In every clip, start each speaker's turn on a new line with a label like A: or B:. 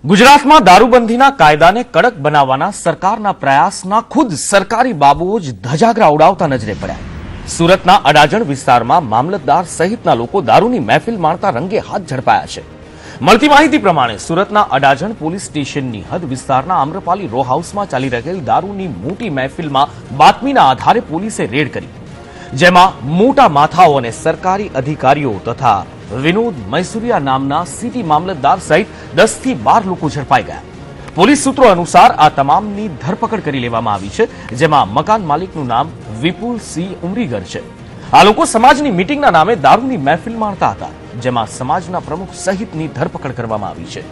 A: ગુજરાતમાં દારૂબંધીના કાયદાને કડક બનાવવાના સરકારના પ્રયાસના ખુદ સરકારી બાબુઓ જ ધજાગરા ઉડાવતા નજરે પડ્યા. સુરતના અડાજણ વિસ્તારમાં મામલતદાર સહિતના લોકો દારૂની મહેફિલ માણતા રંગે હાથ ઝડપાયા છે. મળતી માહિતી પ્રમાણે સુરતના અડાજણ પોલીસ સ્ટેશનની હદ વિસ્તારના આમ્રપાલી રો હાઉસમાં ચાલી રહેલી દારૂની મોટી મહેફિલમાં બાતમીના આધારે પોલીસે રેડ કરી, જેમાં મોટા માથાઓ અને સરકારી અધિકારીઓ તથા વિનોદ મૈસુરિયા નામના સિટી મામલતદાર સહિત 10 થી 12 લોકો ઝડપાઈ ગયા. પોલીસ સૂત્રો અનુસાર આ તમામની ધરપકડ કરી લેવામાં આવી છે, જેમાં મકાન માલિકનું નામ વિપુલ સિંહ ઉમરીગર છે. આ લોકો સમાજની મીટિંગના નામે દારૂની મહેફિલ માણતા હતા, જેમાં સમાજના પ્રમુખ સહિતની ધરપકડ કરવામાં આવી છે.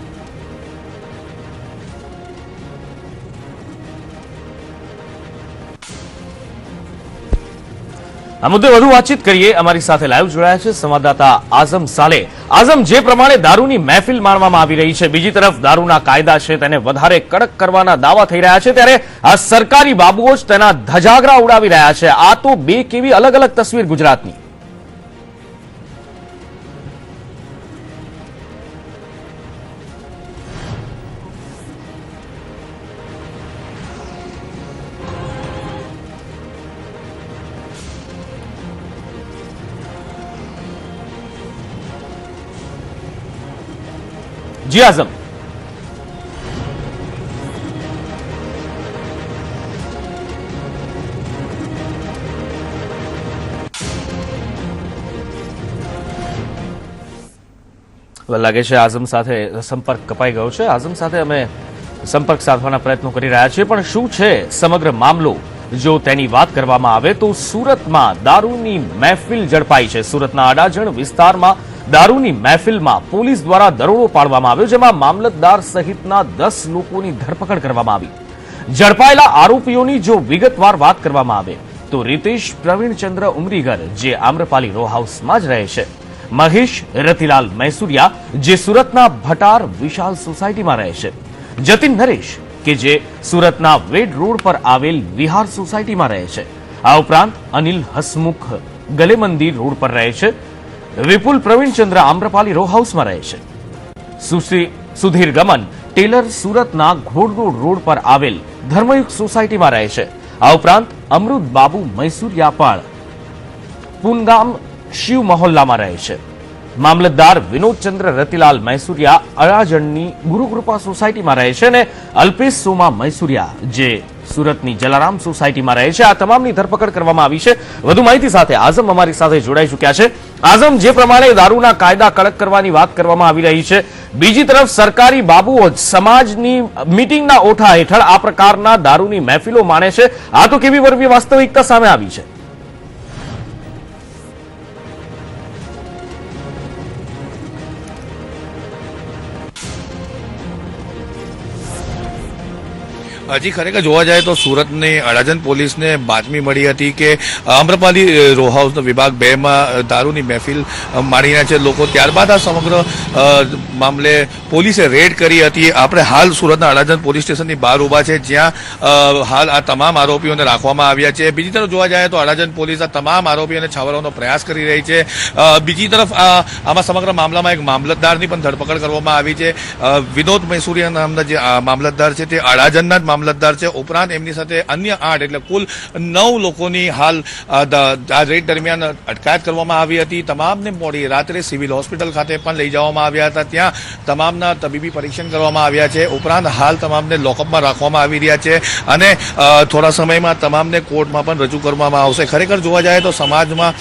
A: આ મુદ્દે વધુ વાતચીત કરીએ. અમારી સાથે લાઈવ જોડાયા છે સંવાદદાતા આઝમ સાલે. આઝમ, જે પ્રમાણે દારૂની મહેફિલ માણવામાં આવી રહી છે, બીજી તરફ દારૂના કાયદા છે તેને વધારે કડક કરવાના દાવા થઈ રહ્યા છે, ત્યારે આ સરકારી બાબુઓ જ તેના ધજાગરા ઉડાવી રહ્યા છે. આ તો બે કેવી અલગ અલગ તસવીર ગુજરાતની. જી આઝમ. લાગે છે આઝમ સાથે સંપર્ક કપાઈ ગયો છે. આઝમ સાથે અમે સંપર્ક સાધવાના પ્રયત્નો કરી રહ્યા છીએ, પણ શું છે સમગ્ર મામલો? જો તેની વાત કરવામાં આવે તો સુરતમાં દારૂની મહેફિલ ઝડપાઈ છે. સુરતના અડાજણ વિસ્તારમાં દારૂની મહેફિલમાં પોલીસ દ્વારા દરોડો પાડવામાં આવ્યો, જેમાં મામલતદાર સહિતના 10 લોકોની ધરપકડ કરવામાં આવી. ઝડપાયેલા આરોપીઓની જો વિગતવાર વાત કરવામાં આવે તો રીતેશ પ્રવીણચંદ્ર ઉમરીગર, જે આમ્રપાલી રો હાઉસમાં જ રહે છે, મહેશ રતિલાલ મૈસુરિયા, જે સુરતના ભટાર વિશાલ સોસાયટીમાં રહે છે, જતીન નરેશ, કે જે સુરતના વેડ રોડ પર આવેલ વિહાર સોસાયટીમાં રહે છે. આ ઉપરાંત અનિલ હસમુખ ગલે મંદિર રોડ પર રહે છે, વિપુલ પ્રવીણચંદ્ર આમ્રપાલી રો હાઉસમાં રહે છે, સુધીર ગમન ટેલર સુરતના ઘોડરોડ રોડ પર આવેલ ધર્મયુગ સોસાયટીમાં રહે છે. આ ઉપરાંત અમૃત બાબુ મૈસુરિયા પણ પુનગામ શિવ મહોલ્લામાં રહે છે. મામલતદાર વિનોદચંદ્ર રતિલાલ મૈસુરિયા અડાજણની ગુરુકૃપા સોસાયટીમાં રહે છે અને અલ્પેશ સોમા મૈસુરિયા, જે સુરતની જલારામ સોસાયટીમાં રહે છે. આ તમામની ધરપકડ કરવામાં આવી છે. વધુ માહિતી સાથે આઝમ અમારી સાથે જોડાઈ ચૂક્યા છે. આઝમ, જે પ્રમાણે દારૂના કાયદા કડક કરવાની વાત કરવામાં આવી રહી છે, બીજી તરફ સરકારી બાબુઓ જ સમાજની મીટિંગના ઓઠા હેઠળ આ પ્રકારના દારૂની મહેફિલો માણે છે. આ તો કેવી વરવી વાસ્તવિકતા સામે આવી છે?
B: હજી ખરેખર જોવા જાય તો સુરતની અડાજણ પોલીસને બાતમી મળી હતી કે આમ્રપાલી રો હાઉસ વિભાગ 2 માં દારૂની મહેફિલ માણીના છે લોકો. ત્યારબાદ આ સમગ્ર મામલે પોલીસે રેડ કરી હતી. આપણે હાલ સુરતના અડાજણ પોલીસ સ્ટેશનની બહાર ઉભા છે, જ્યાં હાલ આ તમામ આરોપીઓને રાખવામાં આવ્યા છે. બીજી તરફ જોવા જાય તો અડાજણ પોલીસ આ તમામ આરોપીઓને છાવરવાનો પ્રયાસ કરી રહી છે. બીજી તરફ આમાં સમગ્ર મામલામાં એક મામલતદારની પણ ધરપકડ કરવામાં આવી છે. વિનોદ મૈસુરિયા નામના જે મામલતદાર છે તે અડાજણના જ મામલતદાર છે. ઉપરાંત એમની સાથે અન્ય 8 એટલે કુલ 9 લોકોની હાલ આ રેડ દરમિયાન અટકાયત કરવામાં આવી હતી. તમામને મોડી રાત્રે સિવિલ હોસ્પિટલ ખાતે પણ લઈ જવામાં આવ્યા હતા. ત્યાં તમામના તબીબી પરીક્ષણ કરવામાં આવ્યા છે. ઉપરાંત હાલ તમામને લોકઅપમાં રાખવામાં આવી રહ્યા છે અને થોડા સમયમાં તમામને કોર્ટમાં પણ રજૂ કરવામાં આવશે. ખરેખર જોવા જાય તો સમાજમાં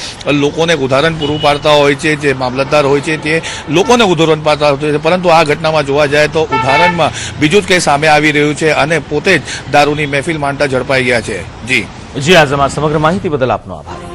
B: લોકોને ઉદાહરણ પૂરું પાડતા હોય છે, જે મામલતદાર હોય છે તે લોકોને ઉદાહરણ પાડતા હોય છે, પરંતુ આ ઘટનામાં જોવા જાય તો ઉદાહરણમાં બીજું જ કંઈ સામે આવી રહ્યું છે અને પોતે જ દારૂની મહેફિલ માણતા ઝડપાઈ ગયા છે. જી
A: આઝમ, આ સમગ્ર માહિતી બદલ આપનો આભાર.